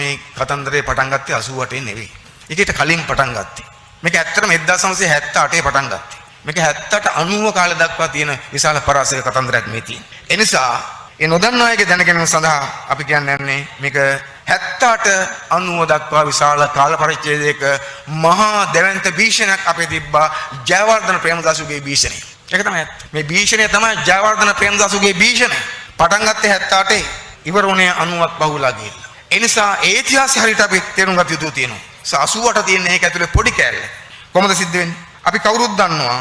මේ කතන්දරේ පටන් ගත්තේ 88 නෙවෙයි. ඒකට කලින් පටන් ගත්තේ. මේක ඇත්තටම 1978 පටන් ගත්තේ. මේක 78 90 කාලේ දක්වා තියෙන විශාල පරාසයක කතන්දරයක් මේ තියෙන්නේ. ඒ නිසා ඒ නොදන්නා අයගේ දැන ගැනීම සඳහා අපි කියන්නේ මේක 78 90 දක්වා විශාල කාල පරිච්ඡේදයක මහා දැවැන්ත භීෂණයක් අපේ තිබ්බා ජයවර්ධන ප්‍රේමදාසගේ භීෂණය. ඒක තමයි ඇත්ත. මේ භීෂණය තමයි ජයවර්ධන ප්‍රේමදාසගේ භීෂණය. පටන් ගත්තේ 78 ඉවර වුණේ 90ක් බහුවලා ගිහිල්ලා. ඒ නිසා ඒ ඉතිහාසය හරියට අපි තේරුම් ගත යුතු තියෙනවා. 88 තියෙන එක ඇතුලේ පොඩි කෑල්ල. කොහොමද සිද්ධ වෙන්නේ? අපි කවුරුත් දන්නවා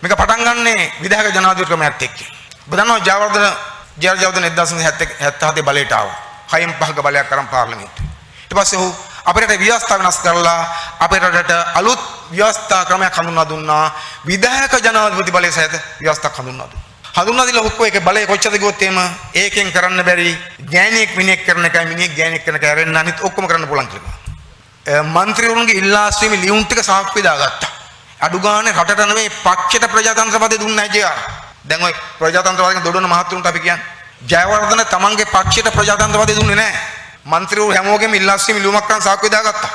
මේක පටන් ගන්නනේ විධායක ජනාධිපති ක්‍රමයක් එක්ක. ඔබ දන්නවා ජයවර්ධන 1977 බලයට ආවා. 6ක බලයක් කරන් පාර්ලිමේන්තුවේ. ඊට පස්සේ ඔහු අපේ රටේ ව්‍යවස්ථා වෙනස් කරලා අපේ රටට අලුත් ව්‍යවස්ථා ක්‍රමයක් හඳුන්වා දුන්නා. විධායක ජනාධිපති බලය සහිත ව්‍යවස්ථාවක් හඳුන්වා දුන්නා. හඳුන්වා දීලා ඔක්කොම ඒකේ බලය කොච්චරද කිව්වොත් එහෙම ඒකෙන් කරන්න බැරි ගෑණියෙක් මිනිහෙක් කරන එකයි මිනිහෙක් ගෑණියෙක් කරන එකයි අරෙන්න අනිත් ඔක්කොම කරන්න පුළුවන් කියලා. මන්ත්‍රීවරුන්ගේ ඉල්ලාස්වීමේ ලියුම් ටික සාක්ෂි දාගත්තා. අඩු ගානේ රටට නෙමෙයි පක්ෂයට ප්‍රජාතන්ත්‍රවාදී දුන්නේ නැහැ ජයවර්ධන. දැන් ඔය ප්‍රජාතන්ත්‍රවාදීන් දොඩවන මහතුරුන්ට අපි කියන්නේ ජයවර්ධන තමන්ගේ පක්ෂයට ප්‍රජාතන්ත්‍රවාදී දුන්නේ නැහැ. මන්ත්‍රීවරු හැමෝගෙම ඉල්ලාස්වීමේ ලියුමක් කරන් සාක්ෂි දාගත්තා.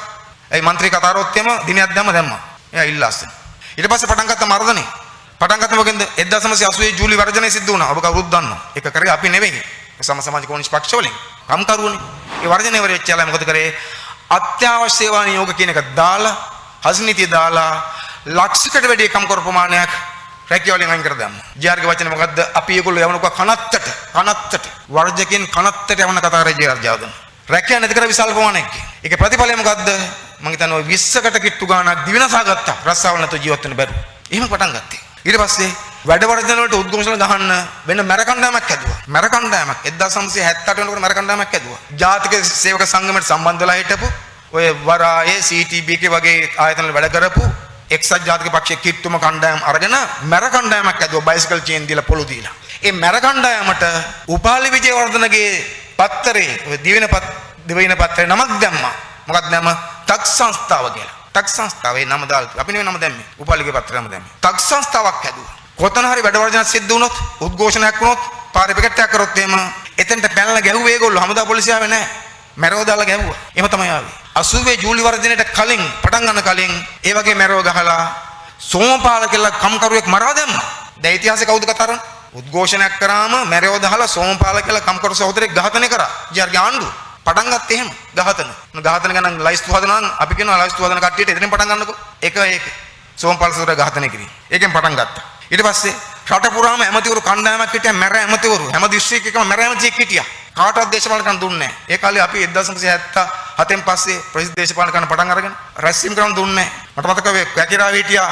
ඒ මන්ත්‍රී කතාරොත් එම දිනයක් දැම්මා. එයා ඉල්ලාස්වීම. ඊට පස්සේ පටන් ගත්ත මර්ධනේ. පටන් ගත්ත මොකෙන්ද 1980 ජූලි වර්ජනය සිද්ධ වුණා. ඔබ කවුරුත් දන්නවා. ඒක කරේ අපි නෙවෙයි. සමාජ කොමියුනිස්ට් පක්ෂ වලින් කම්කරුවනේ. ඒ වර්ජනය ඉවරෙච්ච යාලා මොකද කරේ? අත්‍යවශ්‍ය සේවා නියෝග කියන එක දාලා හස්නීතිය දාලා ලක්ෂයකට වැඩි කම් කර ප්‍රමාණයක් රැකියාව වලින් අයින් කර දැම්මා. ජාර්ගේ වචනේ මොකද්ද? අපි ඒගොල්ලෝ යවනකෝ කනත්තට වර්ජකෙන් කනත්තට යවන කතා කරේ ජාර්ජාවදන. රැකියාව නැති කර විශාල ප්‍රමාණයක්. ඒකේ ප්‍රතිඵලය මොකද්ද? මම හිතන්නේ ඔය 20කට කිට්ටු ගාණක් දිවිනසා ගත්තා. රස්සාවල් නැතුව ජීවත් වෙන්න බැරුව. එහෙම පටන් ගත්තා. ඊට පස්සේ වැඩ වර්ධන වලට උද්ඝෝෂණ ගහන්න වෙන මැරකණ්ඩායමක් හැදුවා. මැරකණ්ඩායමක් 1978 වෙනකොට මැරකණ්ඩායමක් හැදුවා. ජාතික සේවක සංගමයට සම්බන්ධ වෙලා හිටපු ඔය වරායේ CTBK වගේ ආයතන වල වැඩ කරපු එක්සත් ජාතික පක්ෂයේ කිට්ටුම කණ්ඩායම් අරගෙන මැරකණ්ඩායමක් හැදුවා. බයිසිකල් චේන් දීලා පොළු දීලා. ඒ මැරකණ්ඩායමට උපාලි විජේවර්ධනගේ පත්තරේ ඔය දිවයින පත්තරේ නමක් දැම්මා. මොකක්ද නම? තක් සංස්ථාව කියලා. තක් සංස්ථාවේ නම දාලා අපි නෙවෙයි නම දැම්මේ. උපාලිගේ පත්‍රය නම දැම්මේ. තක් සංස්ථාවක් හැදුවා. කොතන හරි වැඩ වර්ජනයක් සිද්ධ වුණොත් උද්ඝෝෂණයක් වුණොත් පාරේ පිකට්ටයක් කරොත් එහෙම එතෙන්ට පැනලා ගැහුවේ ඒගොල්ලෝ හමුදා පොලිසිය ආවේ නැහැ. මැරව දාලා ගැහුවා. එහෙම තමයි ආවේ. 80 ජූලි වර්ජනයට කලින් පටන් ගන්න කලින් ඒ වගේ මැරව ගහලා සෝමපාල කියලා කම්කරුවෙක් මරා දැම්මා. දැන් ඉතිහාසෙ කවුද කතා කරන්නේ? උද්ඝෝෂණයක් කරාම මැරව දහලා සෝමපාල කියලා කම්කරු සහෝදරෙක් ඝාතනය කරා. ජර්ගේ ආණ්ඩුව පටන් ගත්තේ එහෙම ඝාතන ගණන් ලයිස්තු හදනවා නම් අපි කියනවා ලයිස්තු හදන කට්ටියට එතනින් පටන් ගන්නකො. ඒක සෝමපාල සහෝදර ඝාතනය කිරි. ඒකෙන් පටන් ගත්තා. ඊට පස්සේ රට පුරාම ඇමතිවරු කණ්ඩායමක් හිටියා මැර ඇමතිවරු. හැම දිස්ත්‍රික්කයකම මැර ඇමතියෙක් හිටියා. කාටවත් දේශපාලන කරන්න දුන්නේ නැහැ. ඒ කාලේ අපි 1977 පස්සේ ප්‍රසිද්ධ දේශපාලන කරන්න පටන් අරගෙන රැස්වීම කරන්න දුන්නේ නැහැ. මට මතක වේ කැකිරාවේ හිටියා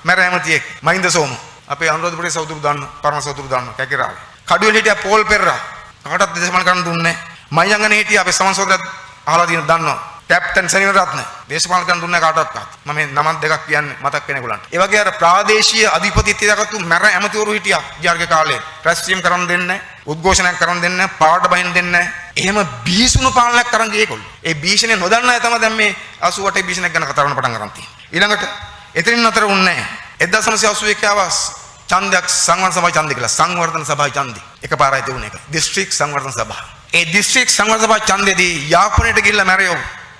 මැර ඇමතියෙක් මහින්ද සෝම. අපේ අනුරාධපුරේ සෞතුරු දාන්න පරම සෞතුරු දාන්න කැකිරාවේ. කඩුවෙල හිටියා පෝල් පෙරරා. කාටවත් දේශපාලන කරන්න දුන්නේ නැහැ. මයංගනේ හිටියා අපේ සමන් සහෝදරත් අහලා තියෙන දන්නවා. කැප්ටන් සනිවර රත්න දේශපාලන කරන්න දුන්නේ කාටවත්. මම මේ නමක් දෙකක් කියන්නේ මතක් වෙන ඒගොල්ලන්ට. ඒ වගේ අර ප්‍රාදේශීය අධිපතිත්වය දක්වතු මැර ඇමතිවරු හිටියා ජාර්ගේ කාලේ. රැස්වීම කරන්න දෙන්නේ නැහැ. උද්ඝෝෂණයක් කරන්න දෙන්නේ නැහැ. පාවට බහින්න දෙන්නේ නැහැ. එහෙම බීසුණු පාලනයක් කරන් ගියේ ඒගොල්ලෝ. ඒ භීෂණය නොදන්න අය තමයි දැන් මේ 88 භීෂණයක් ගැන කතා කරන්න පටන් ගන්න තියෙන්නේ. ඊළඟට එතනින් නතර වුණේ නැහැ. 1981 ආවස් ඡන්දයක් සංවර්ධන සභාවේ ඡන්දය කියලා. සංවර්ධන සභාවේ ඡන්දය. එකපාරයි තිබුණේ ඒක. දිස්ත්‍රික් සංවර්ධන සභාව. ඒ දිස්ත්‍රික් සංවර්ධන සභාවේ ඡන්දෙදී යාපනයට ගිහිල්ලා මැරෙව්.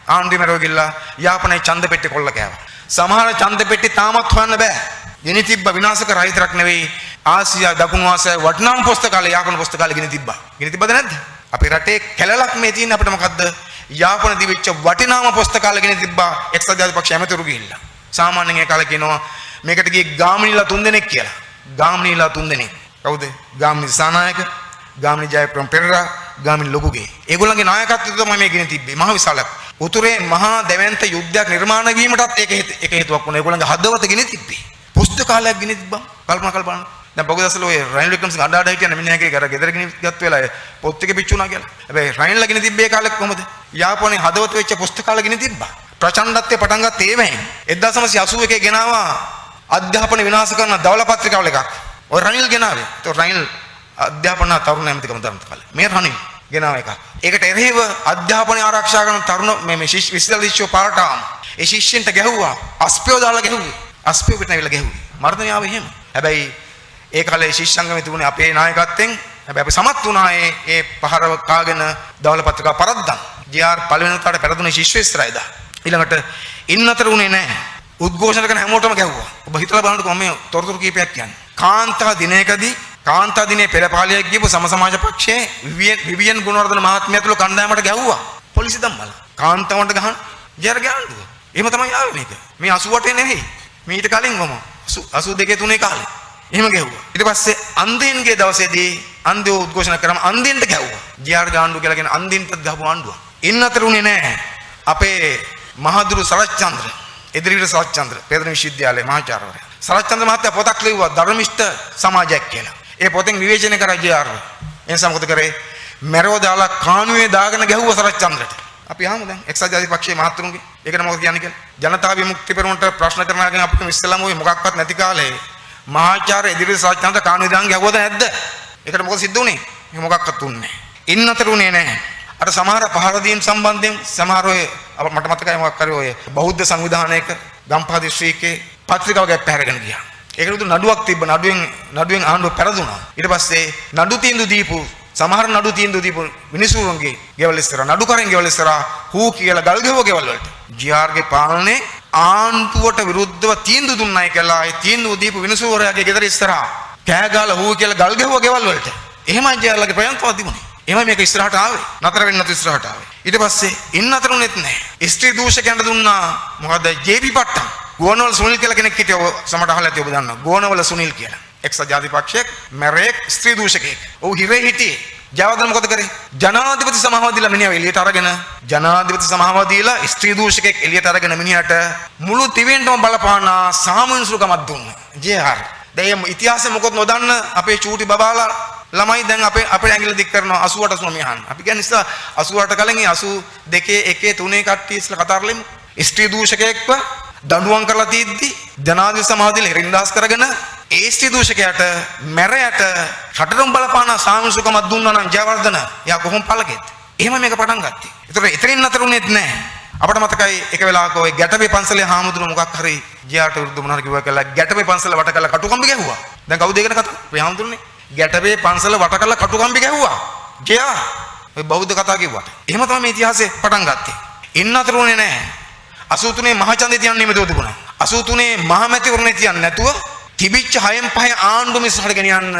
ආණ්ඩුවේ මැරෙව් ගිහිල්ලා යාපනයේ ඡන්ද පෙට්ටි කොල්ල කෑවා. සමහර ඡන්ද පෙට්ටි තාමත් හොයන්න බෑ. ගෙනි තිබ්බ විනාශක රහිතරක් නෙවෙයි. ආසියා දකුණු ආසියාවේ වටිනාම පුස්තකාලේ යාපන පුස්තකාලේ ගෙනි තිබ්බා. ගෙනි තිබ්බද නැද්ද? අපේ රටේ කැලලක් මේ තියෙන අපිට මොකද්ද? යාපන දිවිච්ච වටිනාම පුස්තකාලේ ගෙනි තිබ්බා එක්සත් ජාතික පක්ෂ ඇමතිවරු ගිහිල්ලා. සාමාන්‍යයෙන් ඒ කාලේ කියනවා මේකට ගියේ ගාමිණීලා 3 දෙනෙක් කියලා. ගාමිණීලා 3 දෙනෙක්. කවුද? ගාමිණී සානායක, ගාමිණී ජයප්‍රම පෙරේරා, ගාමිණී ලොකුගේ. ඒගොල්ලන්ගේ නායකත්වය තමයි මේ ගෙනි තිබ්බේ. මහ විශාලක්. උතුරේ මහා දැවැන්ත යුද්ධයක් නිර්මාණය වීමටත් ඒක හේතුවක් වුණා. ඒගොල්ලන්ගේ හදවත ගෙනි තිබ්බේ. පුස්තකාලයක් ගෙනි තිබ්බා. කල්පනා බලන්න. දැන් බගදසල ඔය රයින් වික්‍රමසිංහ අඬ හිටියන මිනිහාගේ අර ගෙදර ගෙනි ගත් වෙලාවේ පොත් එක පිච්චුණා කියලා. හැබැයි රයින්ලා ගෙනි තිබ්බේ කාලෙක කොහමද? යාපනයේ හදවත වෙච්ච පුස්තකාල ගෙනි තිබ්බා. ප්‍රචණ්ඩත්වයේ පටන් ගත්තේ ඒවෙන්. 1981 ගෙනාවා අධ්‍යාපන විනාශ කරන ධවල පත්‍රිකාවල එකක්. ඔය රනිල් ගෙනාවේ. ඒක රනිල් අධ්‍යාපන තරුණ ඇමතිකම තරම් කාලේ. මේ රනිල් ගෙනාව එකක්. ඒකට එරෙහිව අධ්‍යාපනය ආරක්ෂා කරන තරුණ මේ විශ්වවිද්‍යාල පාරට ආවම ඒ ශිෂ්‍යන්ට ගැහුවා. අස්පියෝ දාලා ගැහුවේ. අස්පියෝ පිට නැවිලා ගැහුවේ. මර්ධනය ආවේ එහෙම. හැබැයි ඒ කාලේ ශිෂ්‍ය සංගමයේ තිබුණේ අපේ නායකත්වයෙන්. හැබැයි අපි සමත් වුණා ඒ පහර කාගෙන ධවල පත්‍රිකා පරද්දන්. ජී.ආර් පළවෙනි උතාට පෙරදුනේ ශිෂ්‍ය ඉස්තරයිදා. ඊළඟට ඉන්න අතර උනේ නැහැ. උද්ඝෝෂණ කරන හැමෝටම ගැහුවා. ඔබ හිතලා බලන්නකෝ මම මේ තොරතුරු කීපයක් කියන්නේ. කාන්තා දිනයකදී කාන්තා දිනේ පෙරපාලියක් ගියපු සම සමාජ පක්ෂයේ විවියන් ගුණවර්ධන මහත්මයා තුල කණ්ඩායමට ගැහුවා. පොලිසිය දම්මලා. කාන්තාවන්ට ගහන ජර ගෑනුව. එහෙම තමයි ආවේ මේක. මේ 88 නෙවෙයි. මීට කලින් වම 82 3 කාලේ. එහෙම ගැහුවා. ඊට පස්සේ අන්දෙන්ගේ දවසේදී අන්දෝ උද්ඝෝෂණ කරාම අන්දෙන්ට ගැහුවා. ජර ගාණ්ඩු කියලා කියන අන්දෙන්ටත් ගහපු ආණ්ඩුව. ඉන්න අතර උනේ නැහැ. අපේ මහදුරු සරච්චන්ද්‍ර එදිරිවිට සරච්චන්ද්‍ර පෙරදෙන විශ්වවිද්‍යාලයේ මහාචාර්යවරයා. සරච්චන්ද්‍ර මහත්තයා පොතක් ලිව්වා ධර්මිෂ්ඨ සමාජයක් කියලා. ඒ පොතෙන් විවේචනය කරා ජේ.ආර්. එනිසා මොකද කරේ? මැරව දාලා කාණුවේ දාගෙන ගැහුවා සරච්චන්ද්‍රට. අපි අහමු දැන් එක්සත් ජාතික පක්ෂයේ මහත්තුරුන්ගේ ඒකට මොකද කියන්නේ කියලා. ජනතා විමුක්ති පෙරමුණට ප්‍රශ්න කරනවාගෙන අපිට ඉස්සෙල්ලාම ওই මොකක්වත් නැති කාලේ මහාචාර්ය එදිරිවිට සරච්චන්ද්‍ර කාණුවේ දාන් ගැහුවද නැද්ද? ඒකට මොකද සිද්ධ වුනේ? මේ මොකක්වත් උන්නේ නැහැ. ඉන්න අතර උනේ නැහැ. අර සමහර පහර දීම් සම්බන්ධයෙන් සමහර ඔය මට මතකයි මොකක් හරි ඔය බෞද්ධ සංවිධානයක ගම්පහ දිස්ත්‍රික්කේ පත්‍රිකාවක් පැහැරගෙන ගියා. ඒකට උදු නඩුවක් තිබ්බ. නඩුවෙන් ආණ්ඩුව පෙරදුනා. ඊට පස්සේ නඩු තීන්දුව දීපු සමහර නඩු තීන්දුව දීපු මිනිසුන්ගේ ගෙවල් ඉස්සරහා නඩු කරන් ගෙවල් ඉස්සරහා හූ කියලා ගල් ගෙවුව ගෙවල් වලට ජී.ආර්ගේ පාලනේ ආණ්ඩුවට විරුද්ධව තීන්දුව දුන්නයි කියලා ඒ තීන්දුව දීපු මිනිසුවරයාගේ ගෙදර ඉස්සරහා කෑ ගාලා හූ කියලා ගල් ගෙවුව ගෙවල් වලට. එහෙමයි ජී.ආර්ලගේ ප්‍රයත්නවත් තිබුණේ. එහෙමයි මේක ඉස්සරහට ආවේ. නතර වෙන්න නැතු ඉස්සරහට ආවේ. ඊට පස්සේ ඉන්න අතර උනේත් නැහැ. ස්ත්‍රී දූෂකයන්ට දුන්නා මොකද ජේ.පී. පට්ටම්. ගෝනවල සුනිල් කියලා කෙනෙක් හිටියා. සමහරට අහලා ඇති ඔබ දන්නවා. ගෝනවල සුනිල් කියලා. එක්සත් ජාතික පක්ෂයේ මැරෙක් ස්ත්‍රී දූෂකයෙක්. ඔව් හිරේ හිටියේ. ජයවර්ධන මොකද කරේ? ජනාධිපති සමාව දීලා මිනිහව එළියට අරගෙන ජනාධිපති සමාව දීලා ස්ත්‍රී දූෂකයෙක් එළියට අරගෙන මිනිහට මුළු තිවෙන්ටම බලපාන සාමනිසුකමක් දුන්නා. ජේ.ආර්. දැන් ඉතිහාසෙ මොකොත් නොදන්න අපේ චූටි බබාලා ළමයි දැන් අපේ ඇඟිල්ල දික් කරනවා 88 89 අපි කියන්නේ ඉස්සලා 88 කලින් 82 1 3 කට්ටිය ඉස්සලා කතා කරලෙමු. ස්ත්‍රී දූෂකයෙක්ව දඬුවම් කරලා තියද්දි ජනාධිපති සමාවදිල හිරින්දාස් කරගෙන ඒ ස්ත්‍රී දූෂකයාට මැරයට රටටම බලපාන සාමසුකමක් දුන්නා නම් ජයවර්ධන යා කොහොම පළගෙත්. එහෙම මේක පටන් ගත්තේ. ඒතර එතරින් නතර උනේත් නැහැ. අපිට මතකයි එක වෙලාවක ওই ගැටපේ පන්සලේ හාමුදුරුවෝ මොකක් හරි ජයාට විරුද්ධව මොනවා හරි කිව්වා කියලා ගැටපේ පන්සල වට කරලා කටුකම්බි ගැහුවා. දැන් කවුද ඒකට කතා? මේ හාමුදුරුවනේ ගැටපේ පන්සල වට කරලා කටුකම්බි ගැහුවා. ජයා ඔය බෞද්ධ කතා කිව්වට. එහෙම තමයි මේ ඉතිහාසය පටන් ගත්තේ. ඉන්න අතර උනේ නැහැ. 83 මහචන්දේ තියන්නේ මෙතන තිබුණා. 83 මහමැතිවරණේ තියන්නේ නැතුව තිබිච්ච 6න් 5 ආණ්ඩුව මිසහට ගෙනියන්න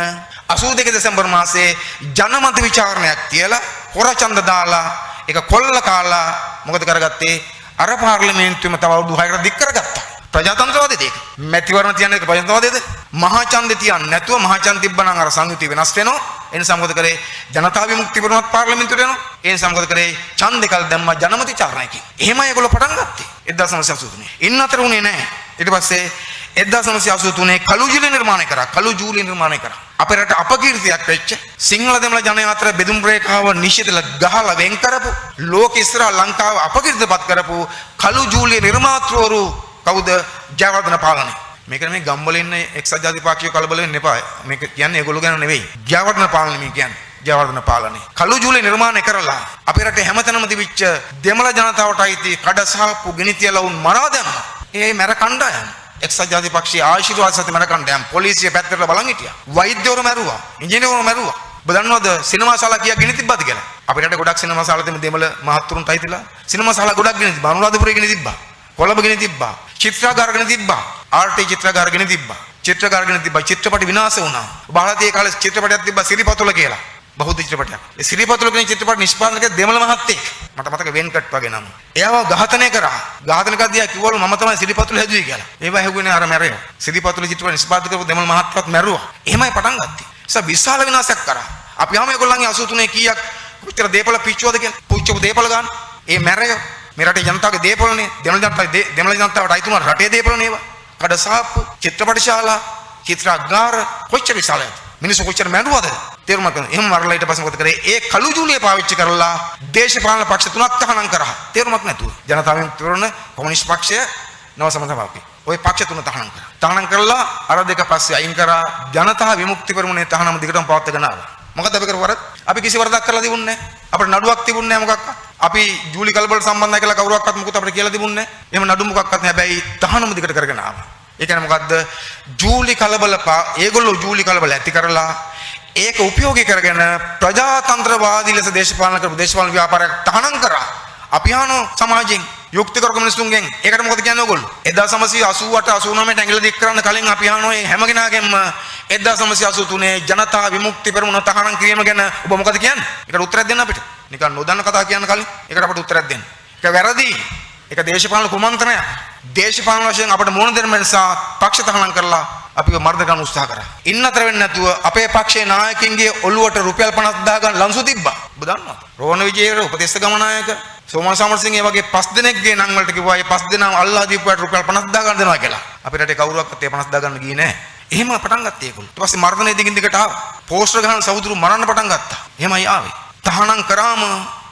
82 දෙසැම්බර් මාසයේ ජනමත විචාරණයක් තියලා හොරචන්ද දාලා ඒක කොල්ල කාලා මොකද කරගත්තේ? අර පාර්ලිමේන්තුවේම තව අවුරුදු 6කට දික් කරගත්තා. ප්‍රජාතන්ත්‍රවාදීද ඒක? මැතිවරණ තියන්නේ ඒක ප්‍රජාතන්ත්‍රවාදීද? මහාචන්දේ තියන්නේ නැතුව මහාචන්ද තිබ්බනම් අර සංයුතිය වෙනස් වෙනවා. ඒ නිසා මොකද කරේ? ජනතා විමුක්ති පෙරමුණත් පාර්ලිමේන්තුවට යනවා. ඒ නිසා මොකද කරේ? ඡන්දේ කල් දැම්මා ජනමත විචාරණයකින්. එහෙමයි ඒගොල්ලෝ පටන් ගත්තේ 1983. ඉන්න අතර උනේ නැහැ. ඊට පස්සේ 1983 කළු ජූලිය නිර්මාණය කරා. කළු ජූලිය නිර්මාණය කරා. අපේ රට අපකීර්තියක් වෙච්ච සිංහල දෙමළ ජනයා අතර බෙදුම් රේඛාව නිශ්චිතල ගහලා වෙන් කරපු ලෝක ඉස්සරහ ලංකාව අපකීර්තිපත් කරපු කළු ජූලිය නිර්මාතෘවරු කවුද? ජයවර්ධන පාලනය. මේක මේ ගම්වල ඉන්න එක්සත් ජාතික පාක්ෂික කලබල වෙන්න එපා. මේක කියන්නේ ඒගොල්ලෝ ගැන නෙවෙයි. ජයවර්ධන පාලනය මේ කියන්නේ. ජයවර්ධන පාලනය. කළු ජූලිය නිර්මාණය කරලා අපේ රටේ හැමතැනම තිබිච්ච දෙමළ ජනතාවට අයිති කඩසහප්පු ගිනිතියලා උන් මරා දැම්මා. ඒ මැර කණ්ඩායම එක්සත් ජාතික පක්ෂයේ ආශිර්වාද සත්‍ය මැර කණ්ඩායම පොලිසිය පැත්තට බලන් හිටියා. වෛද්‍යවරු මැරුවා. ඉංජිනේරුවරු මැරුවා. ඔබ දන්නවද සිනමා ශාලා කීයක් ගිනි තිබ්බද කියලා? අපේ රටේ ගොඩක් සිනමා ශාලා තිබෙන දෙමළ මහත්තුරුන්ට අයිතිලා සිනමා ශාලා ගොඩක් ගිනි තිබ්බා. අනුරාධපුරේ ගිනි තිබ්බා. කොළඹ ගිනි තිබ්බා. චිත්‍රාගාර ගිනි තිබ්බා. ආර්.ටී. චිත්‍රාගාර ගිනි තිබ්බා. චිත්‍රාගාර ගිනි තිබ්බා. චිත්‍රපටි විනාශ වුණා. ಭಾರತೀಯ කාලේ චිත්‍රපටයක් තිබ්බා සිරිපතුල කියලා. බෞද්ධ චිත්‍රපටයක්. ඒ සිරිපතුල කියන චිත්‍රපට නිෂ්පාදනය කළේ දෙමළ මහත්තයෙක්. මට මතක වෙන්කට් වගේ නම. එයාව ඝාතනය කරා. ඝාතන කරද්දී කිව්වලු මම තමයි සිරිපතුල හැදුවේ කියලා. ඒවා හැව්වේ අර මැරෙව. සිරිපතුල චිත්‍රපට නිෂ්පාදනය කරපු දෙමළ මහත්තයවත් මැරුවා. එහෙමයි පටන් ගත්තේ. ඒ විශාල විනාශයක් කරා. අපි ආම ඒගොල්ලන්ගේ 83 කීයක් කොච්චර දේපල පිච්චුවද කියලා. පුච්චපු දේපල ගන්න. ඒ මැරෙව මේ රටේ ජනතාවගේ දේපලනේ. දෙමළ ජනතාවට අයිති වුණා රටේ දේපලනේ ඒවා. කඩසාප්පු, චිත්‍රපට ශාලා, චිත්‍රාගාර කොච්චර විශාලද? මිනිස්සු කොච්චර මැරුවද? තේරුම් ගන්න. එහෙම මරලා ඊට පස්සේ මොකද කරේ? ඒ කළු ජූලිය පාවිච්චි කරලා දේශපාලන පක්ෂ තුනක් තහනම් කරා. තේරුමක් නැතුව. ජනතා විමුක්ති පෙරමුණ, කොමියුනිස්ට් පක්ෂය, නව සමාජවාදී. ওই පක්ෂ තුන තහනම් කරා. තහනම් කරලා අර දෙක පස්සේ අයින් කරා. ජනතා විමුක්ති පෙරමුණේ තහනම දිගටම පවත්වාගෙන ආවා. මොකද අපි කරපු වරද? අපි කිසි වරදක් කරලා තිබුණේ නැහැ. අපිට නඩුවක් තිබුණේ නැහැ මොකක්වත්. අපි ජූලි කලබල සම්බන්ධයි කියලා කවුරක්වත් මොකුත් අපිට කියලා තිබුණේ නැහැ. එහෙම නඩු මොකක්වත් නැහැ. හැබැයි තහනම දිගට කරගෙන ආවා. ඒ කියන්නේ මොකද්ද? ජූලි කලබල ඒගොල්ලෝ ජූලි කලබල ඇති කරලා ඒක උපයෝගී කරගෙන ප්‍රජාතන්ත්‍රවාදී ලෙස දේශපාලන කරපු දේශපාලන ව්‍යාපාරයක් තහනම් කරා. අපි අහනවා සමාජයෙන් යුක්ති කරපු මිනිස්සුන්ගෙන් ඒකට මොකද කියන්නේ ඔයගොල්ලෝ? 1988 89 ඇඟිලි දික් කරන්න කලින් අපි අහනවා මේ හැම කෙනාගෙන්ම 1983 ජනතා විමුක්ති පෙරමුණ තහනම් කිරීම ගැන ඔබ මොකද කියන්නේ? ඒකට උත්තරයක් දෙන්න අපිට. නිකන් නොදන්න කතා කියන්න කලින් ඒකට අපිට උත්තරයක් දෙන්න. ඒක වැරදි. ඒක දේශපාලන කුමන්ත්‍රණයක්. දේශපාලන වශයෙන් අපිට මොන දෙයක් නිසා පක්ෂ තහනම් කරලා අපිව මර්ධ කරන්න උත්සාහ කරා. ඉන්න අතර වෙන්නේ නැතුව අපේ පක්ෂයේ නායකින්ගේ ඔළුවට රුපියල් 50000 ගන්න ලන්සු තිබ්බා. ඔබ දන්නවා. රෝහණ විජේවීර උපදේශක ගමනායක සෝමන් සමරසිංහ වගේ 5 දෙනෙක්ගේ නම් වලට කිව්වා මේ 5 දෙනාම අල්ලා දීපුවාට රුපියල් 50000 ගන්න දෙනවා කියලා. අපේ රටේ කවුරුවක්වත් ඒ 50000 ගන්න ගියේ නැහැ. එහෙම පටන් ගත්තා ඒගොල්ලෝ. ඊට පස්සේ මර්ධනය දිගින් දිගට ආවා. පෝස්ටර් ගහන සහෝදරු මරන්න පටන් ගත්තා. එහෙමයි ආවේ. තහනම් කරාම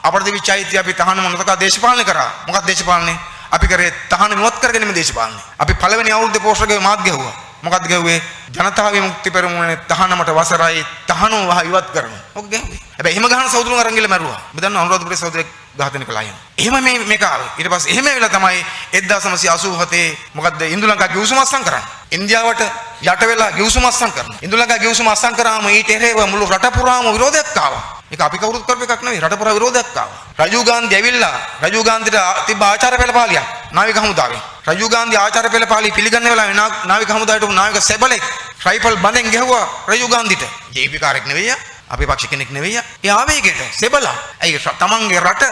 අපරද විචයිතිය අපි තහනම් මොනතක දේශපාලනය කරා. මොකක්ද දේශපාලනේ? අපි කරේ තහනම් ඉවත් කරගෙනම දේශපාලනේ. අපි පළවෙනි අවුරුද්දේ පෝස්ටර් ගේ මාත් ගැහුවා. මොකක්ද ගැහුවේ? ජනතා විමුක්ති පෙරමුණේ තහනමට වසරයි තහනම වහ ඉවත් කරනවා. ඔක ගැහුවේ. හැබැයි එහෙම ගහන සහෝදරුන් අරන් ගිහලා මැරුවා. ඔබ දන්නවා අනුරාධපුරේ සහෝදරයෙක් ඝාතනය කළා යන. එහෙම මේක ආවේ. ඊට පස්සේ එහෙම වෙලා තමයි 1987 මොකද්ද ඉන්දු ලංකා ගිවිසුම අත්සන් කරන්නේ. ඉන්දියාවට යට වෙලා ගිවිසුම අත්සන් කරනවා. ඉන්දු ලංකා ගිවිසුම අත්සන් කරාම ඊට එරෙහිව මුළු රට පුරාම විරෝධයක් ආවා. ඒක අපි කවුරුත් කරපු එකක් නෙවෙයි. රට පුරා විරෝධයක් ආවා. රජීව් ගාන්ධි ඇවිල්ලා රජීව් ගාන්ධිට තිබ්බ ආචාර පෙළපාලියක් නාවික හමුදාවෙන්. රජීව් ගාන්ධි ආචාර පෙළපාලිය පිළිගන්න වෙලාවේ නාවික හමුදාවට නාවික සෙබලෙක් රයිෆල් බඳෙන් ගැහුවා රජීව් ගාන්ධිට. ජීවිකාරයක් නෙවෙයි. අපේ පක්ෂ කෙනෙක් නෙවෙයි. ඒ ආවේගයට සෙබලා. ඇයි තමන්ගේ රට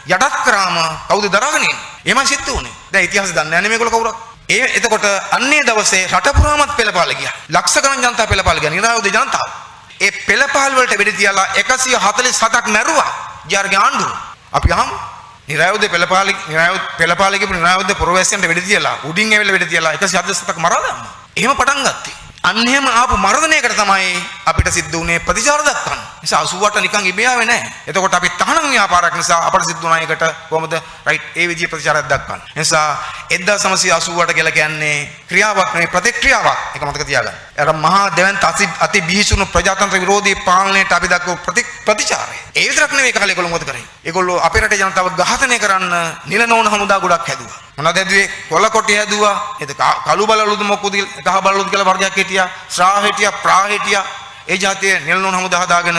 යටත් කරාම කවුද දරාගෙන ඉන්නේ? එහෙම සිද්ධ වුණේ. දැන් ඉතිහාසය දන්නේ නැහැ මේගොල්ලෝ කවුරක්. එතකොට අන්නේ දවසේ රට පුරාමත් පෙළපාල ගියා. ලක්ෂ ගණන් ජනතාව පෙළපාල ගියා. නිරායුධ ජනතාව. ඒ පෙළපාල වලට වෙඩි තියලා 147ක් මැරුවා. ජාර්ගේ ආණ්ඩුව. අපි අහමු. නිරායුධ පෙළපාල කියපු නිරායුධ පුරවැසියන්ට වෙඩි තියලා උඩින් ඇවිල්ලා වෙඩි තියලා 147ක් මරා දැම්මා. එහෙම පටන් ගත්තේ. අන්න එහෙම ආපු මර්ධනයකට තමයි අපිට සිද්ධ වුණේ ප්‍රතිචාර දක්වන්න. නිසා 88 නිකන් ඉබේ ආවේ නැහැ. එතකොට අපි තහනම් ව්‍යාපාරයක් නිසා අපට සිද්ධ වුණා එකට කොහොමද රයිට් ඒ විදිහේ ප්‍රතිචාරයක් දක්වන්න. නිසා 1988 කියලා කියන්නේ ක්‍රියාවක් නෙවෙයි ප්‍රතික්‍රියාවක්. ඒක මතක තියාගන්න. අර මහා දෙවන්ත අති බිහිසුණු ප්‍රජාතන්ත්‍ර විරෝධී පාලනයට අපි දක්වපු ප්‍රතිචාරය. ඒ විතරක් නෙවෙයි කාලේ ඒගොල්ලෝ මොකද කරේ? ඒගොල්ලෝ අපේ රටේ ජනතාව ඝාතනය කරන්න නිල නොවන හමුදා ගොඩක් හැදුවා. මොනවද හැදුවේ? කොළ කොටි හැදුවා. ඒක කළු බලලුද මොකුද කහ බලලුද කියලා වර්ගයක් හිටියා. ශ්‍රා හිටියා, ප්‍රා හිටියා. ඒ જાතියේ නිල නොවන හමුදා හදාගෙන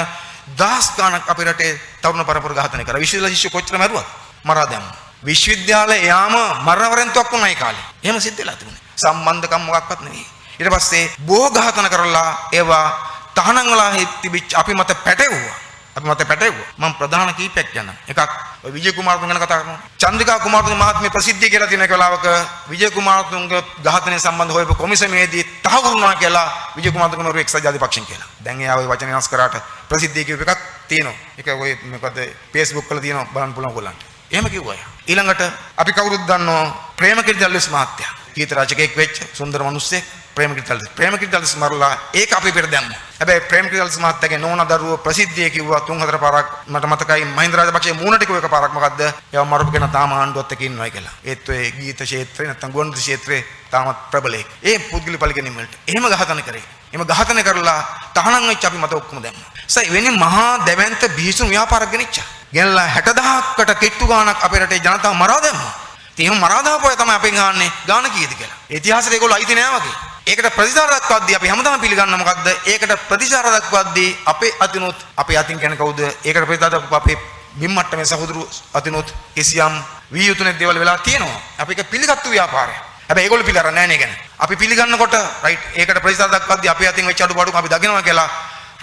දහස් ගණක් අපේ රටේ තරුණ පරපුර ඝාතනය කරා. විශ්වවිද්‍යාල ශිෂ්‍ය කොච්චර මැරුවද? මරා දැම්මා. විශ්වවිද්‍යාලේ යාම මරණවරෙන්තුවක් වුණා ඒ කාලේ. එහෙම සිද්ධ වෙලා තිබුණේ. සම්බන්ධකම් මොකක්වත් නෙවෙයි. ඊට පස්සේ බොහෝ ඝාතන කරලා ඒවා තහනම් වෙලා තිබිච්ච අපි මත පැටවුවා. මම ප්‍රධාන කීපයක් කියන්නම්. එකක් ඔය විජය කුමාරතුංග ගැන කතා කරනවා. චන්ද්‍රිකා කුමාරතුංග මහත්මිය ප්‍රසිද්ධිය කියලා තියෙන වෙලාවක විජය කුමාරතුංග ඝාතනය සම්බන්ධ හොයපු කොමිසමේදී තහවුරු වුණා කියලා විජය කුමාරතුංග මරු එක්සත් ජාතික පක්ෂෙන් කියලා. දැන් එයා ওই වචන වෙනස් කරාට ප්‍රසිද්ධිය කියපු එකක් තියෙනවා. ඒක ඔය මොකද Facebook වල තියෙනවා බලන්න පුළුවන් ඔයගොල්ලන්ට. එහෙම කිව්වා යා. ඊළඟට අපි කවුරුත් දන්නවා ප්‍රේමකිරි දල්විස් මහත්තයා. ගීත රචකයෙක් වෙච්ච සුන්දර මිනිස්සෙක් ප්‍රේමකිරි දල්විස් මරලා ඒක අපි පෙර දැම්මා. හැබැයි ප්‍රේමකිරි දල්විස් මහත්තයාගේ නෝනා දරුවෝ ප්‍රසිද්ධිය කිව්වා 3-4 පාරක් මට මතකයි මහින්ද රාජපක්ෂේ මූණට කිව්ව එක පාරක් මොකද්ද? ඒවා මරපු කෙනා තාම ආණ්ඩුවත් එක්ක ඉන්නවා කියලා. ඒත් ඔය ගීත ක්ෂේත්‍රේ නැත්නම් ගුවන්විදුලි ක්ෂේත්‍රේ තාමත් ප්‍රබලයි. ඒ පුද්ගලික පරිගණන වලට එහෙම ඝාතන කරේ. එහෙම ඝාතන කරලා තහනම් වෙච්ච අපි මත ඔක්කොම දැම්මා. සයි වෙන්නේ මහා දැවැන්ත බිහිසුණු ව්‍යාපාරයක් ගෙනිච්චා. ගෙනලා 60000කට කිට්ටු ගාණක් අපේ රටේ ජනතාව මරා දැම්මා. එහෙම මරා දාපුවා තමයි අපෙන් අහන්නේ ගාණ කීයද කියලා. ඉතිහාසෙට ඒගොල්ලෝ අයිති නෑ වගේ. ඒකට ප්‍රතිචාර දක්වද්දී අපි හැමදාම පිළිගන්න මොකද්ද? ඒකට ප්‍රතිචාර දක්වද්දී අපේ අතිනොත් අපේ අතින් කියන්නේ කවුද? ඒකට ප්‍රතිචාර දක්වපු අපේ බිම්මට්ටමේ සහෝදරු අතිනොත් කිසියම් වී යුතුනේ දේවල් වෙලා තියෙනවා. අපි ඒක පිළිගත්තු ව්‍යාපාරයක්. හැබැයි ඒගොල්ලෝ පිළිගන්නේ නෑ නේ ගැන. අපි පිළිගන්නකොට රයිට් ඒකට ප්‍රතිචාර දක්වද්දී අපේ අතින් වෙච්ච අඩුපාඩු අපි දකිනවා කියලා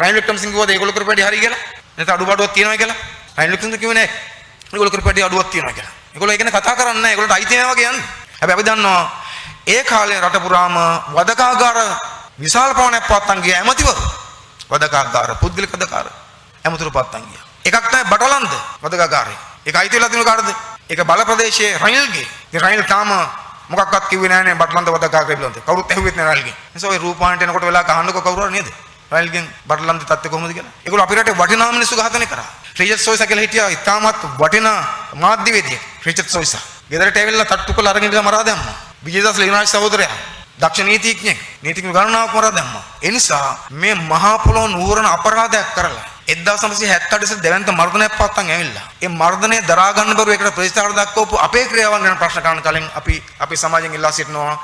රයින් වික්‍රමසිංහ කිව්වද ඒගොල්ලෝ කරපු වැඩි හරි කියලා? නැත්නම් අඩුපාඩුවක් තියෙනවා කියලා? රයින් වික්‍රමසිංහ කිව්වේ නෑ. ඒගොල්ලෝ කරපු වැඩි අඩුවක් තියෙනවා කියලා. ඒගොල්ලෝ ඒක ගැන කතා කරන්නේ නැහැ. ඒගොල්ලන්ට අයිති නැහැ වගේ යන්නේ. හැබැයි අපි දන්නවා ඒ කාලේ රට පුරාම වදකාගාර විශාල ප්‍රමාණයක් පවත්තන් ගියා ඇමතිවරු. වදකාගාර, පුද්ගලික වදකාගාර ඇමතිවරු පවත්තන් ගියා. එකක් තමයි බටලන්ද වදකාගාරේ. ඒක අයිති වෙලා තියෙන කාටද? ඒක බල ප්‍රදේශයේ රනිල්ගේ. ඒ රනිල් තාම මොකක්වත් කිව්වේ නැහැ නේ බටලන්ද වදකාගාරේ පිළිබඳව. කවුරුත් ඇහුවෙත් නැහැ රනිල්ගෙන්. නිසා ඔය රූපවාහිනියට එනකොට වෙලා කහන්නකො කවුරු හරි නේද? රනිල්ගෙන් බටලන්ද තත්ත්වය කොහොමද කියලා. ඒගොල්ලෝ අපේ රටේ වටිනා මිනිස්සු ඝාතනය කරා. රිචඩ් සොයිසා කියලා හිටියා ඉතාමත් වටිනා මාධ්‍යවේදියෙක්. රිචඩ් සොයිසා. ගෙදරට ඇවිල්ලා තට්ටු කරලා අරගෙන ඉඳලා මරා දැම්මා. විජේදාස ලියනාරි සහෝදරයා දක්ෂ නීතිඥයෙක්. නීතිඥ ගණනාවක් මරා දැම්මා. ඒ නිසා මේ මහා පොළොව නුවරන අපරාධයක් කරලා 1978 දෙවන්ත මර්ධනයක් පවත්තන් ඇවිල්ලා. ඒ මර්ධනය දරා ගන්න බැරුව ඒකට ප්‍රතිචාර දක්වපු අපේ ක්‍රියාවන් ගැන ප්‍රශ්න කරන කලින් අපි සමාජයෙන් ඉල්ලා සිටිනවා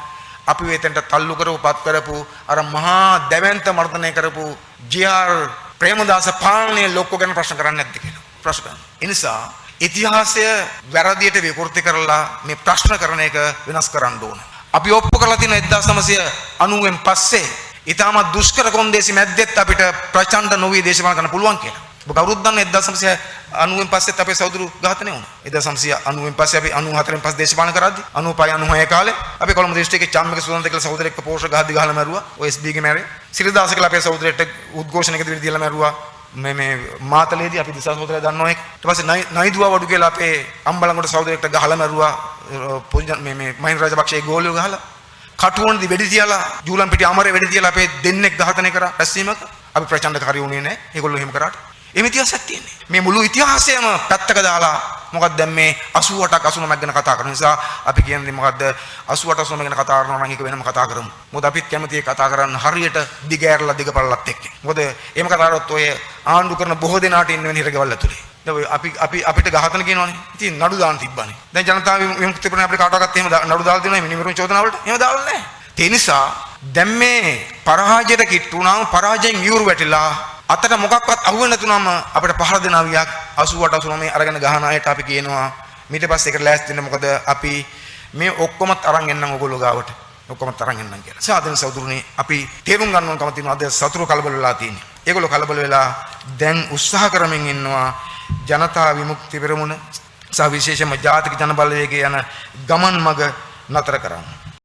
අපි වෙතෙන්ට තල්ලු කරපු පත් කරපු අර මහා දෙවන්ත මර්ධනය කරපු ජී.ආර්. ප්‍රේමදාස පාලනයේ ලොක්කෝ ගැන ප්‍රශ්න කරන්නේ නැද්ද කියලා ප්‍රශ්න කරනවා. ඒ නිසා ඉතිහාසය වැරදියට විකෘති කරලා මේ ප්‍රශ්න කරන එක වෙනස් කරන්න ඕන. අපි ඔප්පු කරලා තියෙන 1990න් පස්සේ ඊටම දුෂ්කර කොන්දේසි මැද්දෙත් අපිට ප්‍රචණ්ඩ නොවි දේශපාලන කරන්න පුළුවන් කියලා. ඔබ කවුරුත් දන්න 1990න් පස්සෙත් අපේ සහෝදරු ඝාතනය වුණා. 1990න් පස්සේ අපි 94න් පස්සේ දේශපාලන කරද්දි 95 96 කාලේ අපි කොළඹ දිස්ත්‍රික්කයේ චම්මික සුවන්ත කියලා සහෝදරෙක්ව පෝෂ ගහද්දි ගහලා මැරුවා. ඔය SB ගේ මැරේ. සිරිදාස කියලා අපේ සහෝදරයෙක්ට උද්ඝෝෂණයකදී දීලා මැරුවා. මේ මාතලේදී අපි දිසා සහෝදරයා දන්නවා ඒක. ඊට පස්සේ නයිදුවා වඩු කියලා අපේ අම්බලන්ගොඩ සහෝදරයෙක්ට ගහලා මැරුවා. මේ මහින්ද රාජපක්ෂගේ ගෝලියෝ ගහලා. කටුවනදී වෙඩි තියලා ජූලම් පිටි අමරේ වෙඩි තියලා අපේ දෙන්නෙක් ඝාතනය කරා රැස්වීමක. අපි ප්‍රචණ්ඩකාරී වුණේ නැහැ. ඒගොල්ලෝ එහෙම කරාට. එහෙම ඉතිහාසයක් තියෙන්නේ. මේ මුළු ඉතිහාසයම පැත්තක දාලා මොකක්ද දැන් මේ 88ක් 89ක් ගැන කතා කරන නිසා අපි කියන්නේ මොකද්ද 88 89 ගැන කතා කරනවා නම් ඒක වෙනම කතා කරමු. මොකද අපිත් කැමති ඒ කතා කරන්න හරියට දිගෑරලා දිගපළලත් එක්ක. මොකද එහෙම කතා කරොත් ඔය ආණ්ඩු කරන බොහෝ දෙනාට ඉන්න වෙන හිරගෙවල් ඇතුලේ. දැන් අපිට ඝාතන කියනවනේ. ඉතින් නඩු දාන්න තිබ්බනේ. දැන් ජනතාව විමුක්ති ප්‍රණ අපිට කාටවත් එහෙම නඩු දාලා දෙනවා මිනිමරුන් චෝදනා වලට. එහෙම දාලා නැහැ. ඒ නිසා දැන් මේ පරාජයට කිට්ටුනාම පරාජයෙන් යූරු වැටිලා අතට මොකක්වත් අහුවෙන්නේ නැතුනම අපිට පහර දෙන අවියක් 88 89 අරගෙන ගහන අයට අපි කියනවා ඊට පස්සේ ඒකට ලෑස්ති වෙන්න මොකද අපි මේ ඔක්කොමත් අරන් එන්නම් ඔයගොල්ලෝ ගාවට ඔක්කොමත් අරන් එන්නම් කියලා. සාදෙන සෞදුරුනේ අපි තේරුම් ගන්න ඕන කම තියෙනවා අද සතුරු කලබල වෙලා තියෙන්නේ. ඒගොල්ලෝ කලබල වෙලා දැන් උත්සාහ කරමින් ඉන්නවා ජනතා විමුක්ති පෙරමුණ සහ විශේෂයෙන්ම ජාතික ජන බලවේගයේ යන ගමන් මග නතර කරන්න.